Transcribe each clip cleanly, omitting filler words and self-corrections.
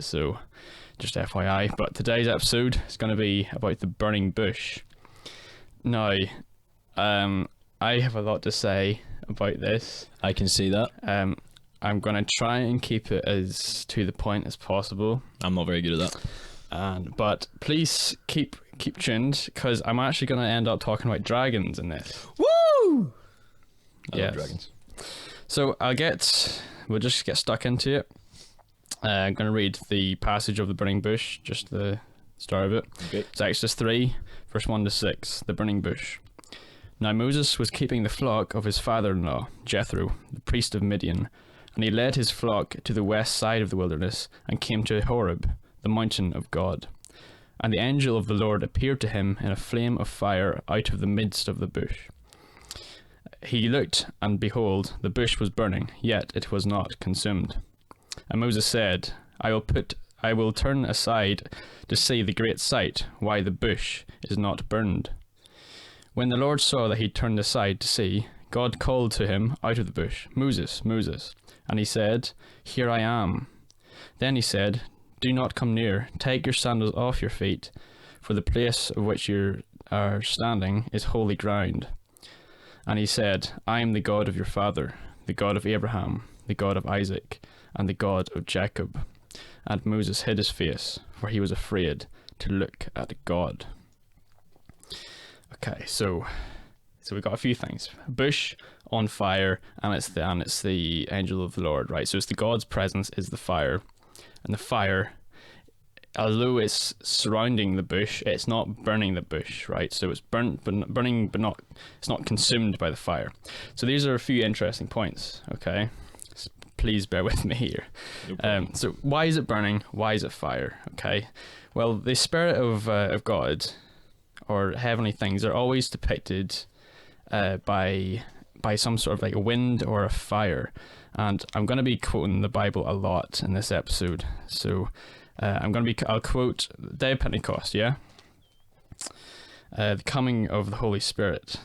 so just FYI. But today's episode is going to be about the burning bush. Now, I have a lot to say about this. I can see that. I'm going to try and keep it as to the point as possible. I'm not very good at that. But please keep tuned, because I'm actually going to end up talking about dragons in this. Woo! I Yes. love dragons. So we'll just get stuck into it. I'm going to read the passage of the burning bush, just the start of it. Okay. It's Exodus 3, verse 1 to 6, the burning bush. Now Moses was keeping the flock of his father-in-law, Jethro, the priest of Midian, and he led his flock to the west side of the wilderness and came to Horeb, the mountain of God. And the angel of the Lord appeared to him in a flame of fire out of the midst of the bush. He looked, and behold, the bush was burning, yet it was not consumed. And Moses said, I will turn aside to see the great sight, why the bush is not burned. When the Lord saw that he turned aside to see, God called to him out of the bush, Moses, Moses. And he said, Here I am. Then he said, Do not come near, take your sandals off your feet, for the place of which you are standing is holy ground. And he said, I am the God of your father, the God of Abraham, the God of Isaac, and the God of Jacob. And Moses hid his face, for he was afraid to look at God. Okay, so we got a few things. Bush on fire, and it's the angel of the Lord, right? So it's the God's presence is the fire, and the fire, although it's surrounding the bush, it's not burning the bush, right? So it's burning, but not, it's not consumed by the fire. So these are a few interesting points, okay? Please bear with me here. So why is it burning? Why is it fire? Okay. Well, the spirit of God, or heavenly things, are always depicted by some sort of like a wind or a fire. And I'm going to be quoting the Bible a lot in this episode. So I'll quote the day of Pentecost, yeah? The coming of the Holy Spirit.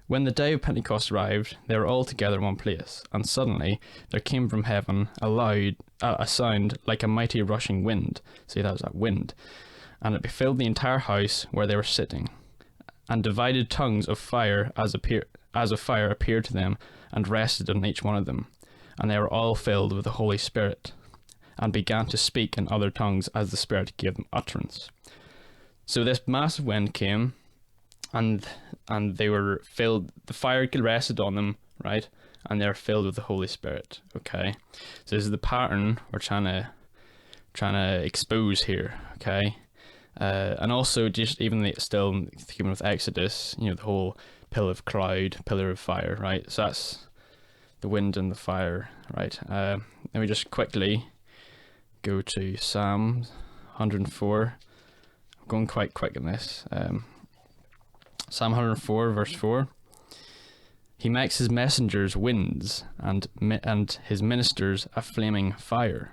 When the day of Pentecost arrived, they were all together in one place, and suddenly there came from heaven a sound like a mighty rushing wind. See, that was that wind. And it filled the entire house where they were sitting. And divided tongues of fire as of fire appeared to them, and rested on each one of them. And they were all filled with the Holy Spirit, and began to speak in other tongues as the Spirit gave them utterance. So this massive wind came, and they were filled, the fire rested on them, right? And they're filled with the Holy Spirit, okay? So this is the pattern we're trying to expose here, okay? And also just even still keeping with Exodus, the whole pillar of fire, right? So that's the wind and the fire, right? Let me just quickly go to Psalm 104. I'm going quite quick in this. Psalm 104, verse 4. He makes his messengers winds, and his ministers a flaming fire.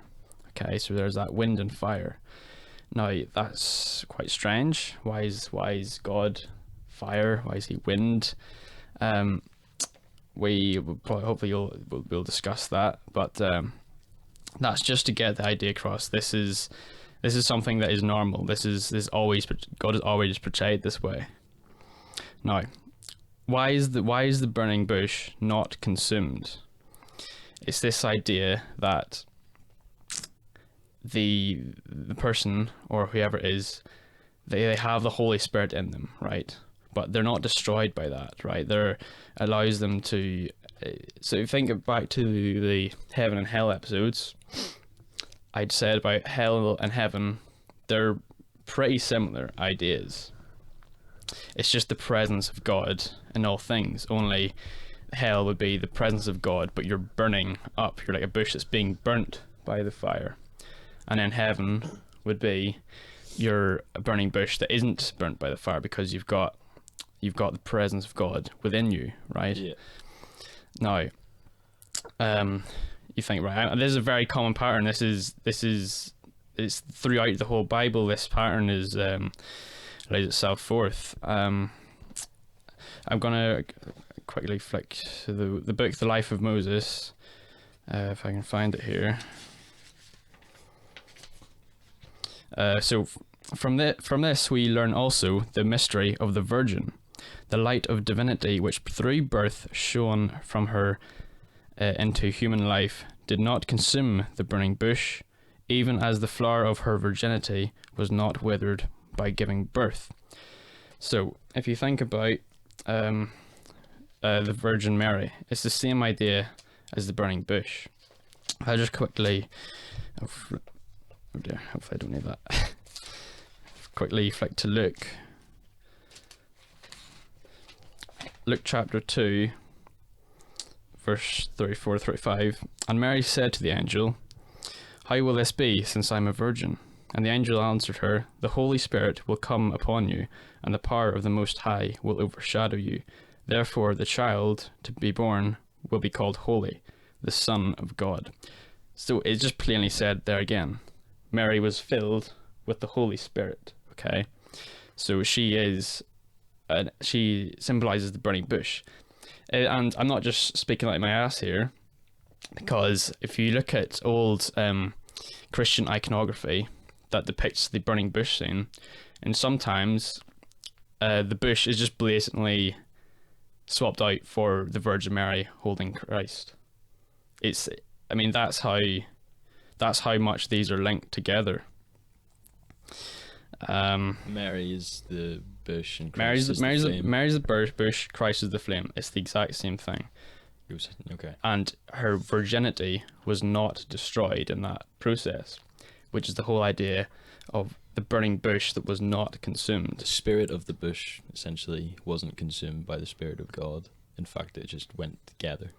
Okay, so there's that wind and fire. Now that's quite strange. Why is God fire? Why is he wind? We will probably, hopefully we'll discuss that, but that's just to get the idea across. This is something that is normal. God is always portrayed this way. Now, why is the burning bush not consumed? It's this idea that the person or whoever it is, they have the Holy Spirit in them, right? But they're not destroyed by that, right? There allows them to. So think back to the heaven and hell episodes. I'd said about hell and heaven, they're pretty similar ideas. It's just the presence of God in all things. Only hell would be the presence of God, but you're burning up. You're like a bush that's being burnt by the fire. And then heaven would be you're a burning bush that isn't burnt by the fire, because you've got the presence of God within you, right? Yeah. Now, you think, right, this is a very common pattern. It's throughout the whole Bible. This pattern is lays itself forth. I'm gonna quickly flick to the book, The Life of Moses, if I can find it here. From this we learn also the mystery of the Virgin, the light of divinity which through birth shone from her into human life, did not consume the burning bush, even as the flower of her virginity was not withered by giving birth. So if you think about the Virgin Mary, it's the same idea as the burning bush. I just quickly, oh dear, hopefully I don't need that. Quickly flick to Luke chapter 2, verse 34 to 35. And Mary said to the angel, "How will this be, since I am a virgin?" And the angel answered her, "The Holy Spirit will come upon you, and the power of the Most High will overshadow you. Therefore the child to be born will be called Holy, the Son of God." So it's just plainly said there again, Mary was filled with the Holy Spirit. Okay, so she symbolizes the burning bush. And I'm not just speaking out my ass here, because if you look at old Christian iconography that depicts the burning bush scene, and sometimes the bush is just blatantly swapped out for the Virgin Mary holding Christ. That's how much these are linked together. Mary is the bush and Mary's Christ is the flame. Mary's the bush, Christ is the flame. It's the exact same thing. Okay. And her virginity was not destroyed in that process, which is the whole idea of the burning bush that was not consumed. The spirit of the bush essentially wasn't consumed by the Spirit of God. In fact, it just went together.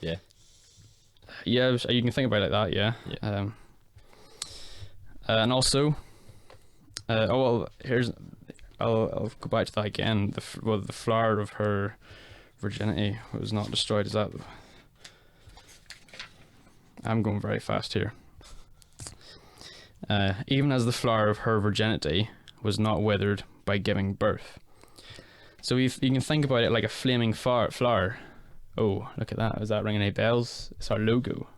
Yeah. Yeah, you can think about it like that. Yeah. And also, I'll go back to that again. The flower of her virginity was not destroyed. Is that? I'm going very fast here. Even as the flower of her virginity was not withered by giving birth. So you can think about it like a flaming flower. Oh, look at that! Is that ringing any bells? It's our logo.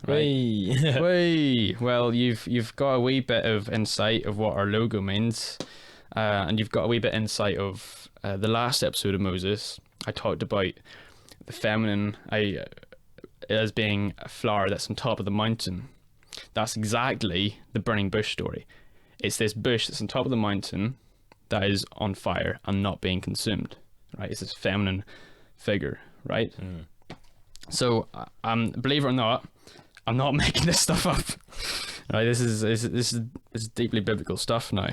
Right. Way. Well, you've got a wee bit of insight of what our logo means, and you've got a wee bit of insight of the last episode of Moses. I talked about the feminine as being a flower that's on top of the mountain. That's exactly the burning bush story. It's this bush that's on top of the mountain that is on fire and not being consumed. Right? It's this feminine figure. Right? Mm. So, believe it or not, I'm not making this stuff up. Right, this is deeply biblical stuff now.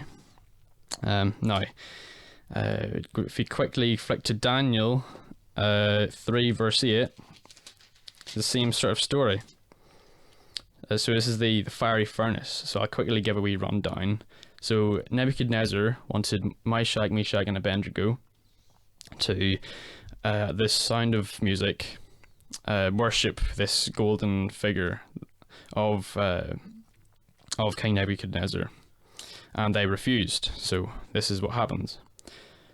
If you quickly flick to Daniel 3 verse 8, it's the same sort of story. So this is the fiery furnace. So I'll quickly give a wee rundown. So Nebuchadnezzar wanted Meshach, and Abednego to, the sound of music, worship this golden figure of King Nebuchadnezzar, and they refused. So this is what happens.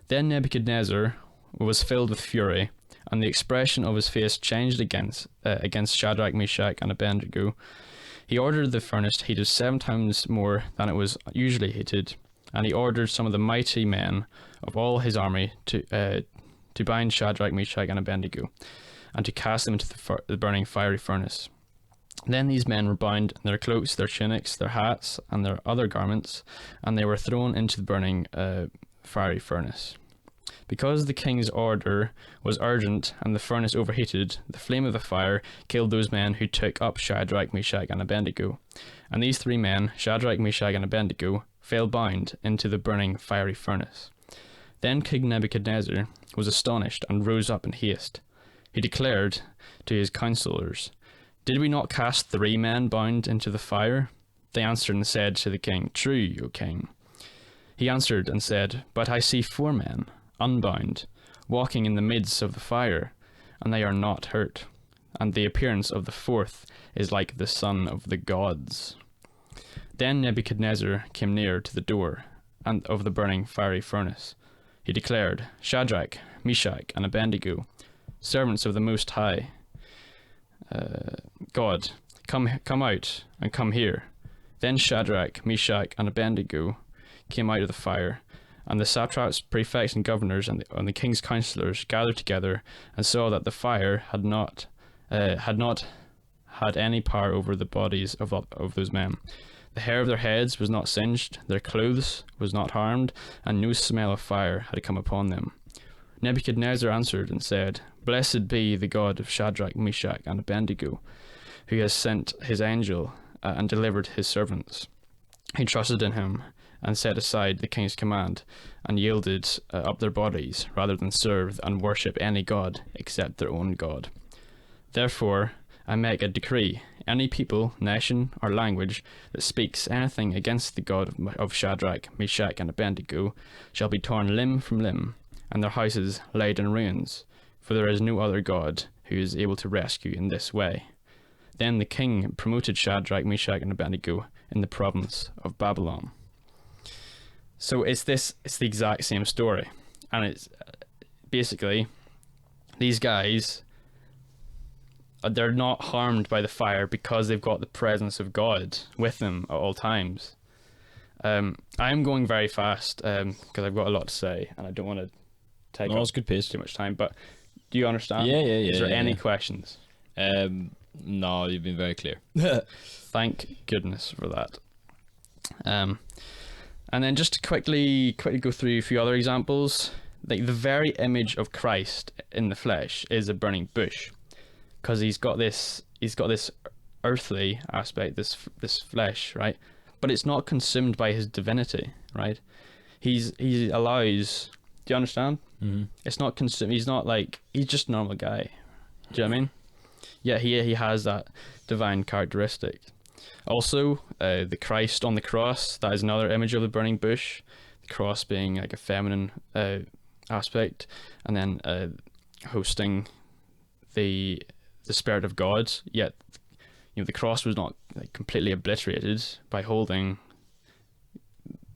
Then Nebuchadnezzar was filled with fury, and the expression of his face changed against Shadrach, Meshach, and Abednego. He ordered the furnace heated 7 times more than it was usually heated, and he ordered some of the mighty men of all his army to bind Shadrach, Meshach, and Abednego, and to cast them into the burning fiery furnace. Then these men were bound in their cloaks, their tunics, their hats, and their other garments, and they were thrown into the burning fiery furnace. Because the king's order was urgent and the furnace overheated, the flame of the fire killed those men who took up Shadrach, Meshach, and Abednego. And these 3 men, Shadrach, Meshach, and Abednego, fell bound into the burning fiery furnace. Then King Nebuchadnezzar was astonished and rose up in haste. He declared to his counselors, "Did we not cast 3 men bound into the fire?" They answered and said to the king, "True, O king." He answered and said, "But I see 4 men, unbound, walking in the midst of the fire, and they are not hurt. And the appearance of the 4th is like the son of the gods." Then Nebuchadnezzar came near to the door and of the burning fiery furnace. He declared, "Shadrach, Meshach, and Abednego, servants of the Most High God, come out and come here." Then Shadrach, Meshach, and Abednego came out of the fire, and the satraps, prefects, and governors, and the king's counselors gathered together and saw that the fire had not had any power over the bodies of those men. The hair of their heads was not singed, their clothes was not harmed, and no smell of fire had come upon them. Nebuchadnezzar answered and said, Blessed be the God of Shadrach, Meshach, and Abednego, who has sent his angel and delivered his servants. He trusted in him and set aside the king's command and yielded up their bodies rather than serve and worship any god except their own God. Therefore, I make a decree: any people, nation, or language that speaks anything against the God of Shadrach, Meshach, and Abednego shall be torn limb from limb, and their houses laid in ruins, for there is no other God who is able to rescue in this way. Then the king promoted Shadrach, Meshach, and Abednego in the province of Babylon. So it's the exact same story, and it's basically these guys, they're not harmed by the fire because they've got the presence of God with them at all times. I'm going very fast because I've got a lot to say, and I don't want to take up good pace. too much time. But do you understand? Yeah. Is there any questions? No, you've been very clear. Thank goodness for that. And then just to quickly go through a few other examples, like the very image of Christ in the flesh is a burning bush, because he's got this earthly aspect, this flesh, right? But it's not consumed by his divinity, right? He allows. Do you understand? Mm-hmm. It's not consumed. He's not like, he's just a normal guy. Do you know what I mean? Yeah, he has that divine characteristic. Also, the Christ on the cross, that is another image of the burning bush. The cross being like a feminine aspect, and then hosting the Spirit of God. Yet, the cross was not like completely obliterated by holding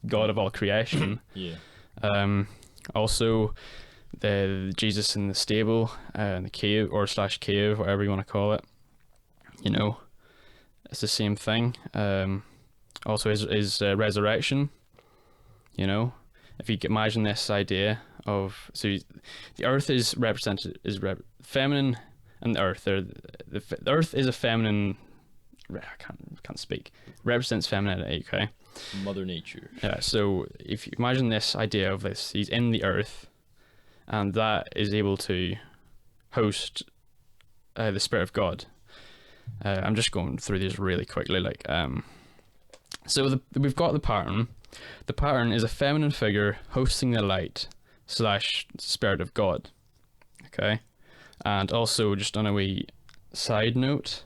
God of all creation. Yeah. Also, the Jesus in the stable, in the cave / cave, whatever you want to call it. It's the same thing. Also, his resurrection. If you can imagine this idea of, the earth is represented feminine, and the earth. The earth is a feminine. I can't speak. Represents femininity. Okay. Mother Nature. Yeah. So if you imagine this idea of this, he's in the earth, and that is able to host the Spirit of God. I'm just going through these really quickly. So we've got the pattern. The pattern is a feminine figure hosting the light / Spirit of God. Okay, and also just on a wee side note,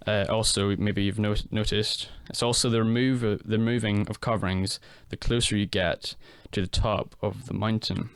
also maybe you've noticed, it's also the removing of coverings the closer you get to the top of the mountain.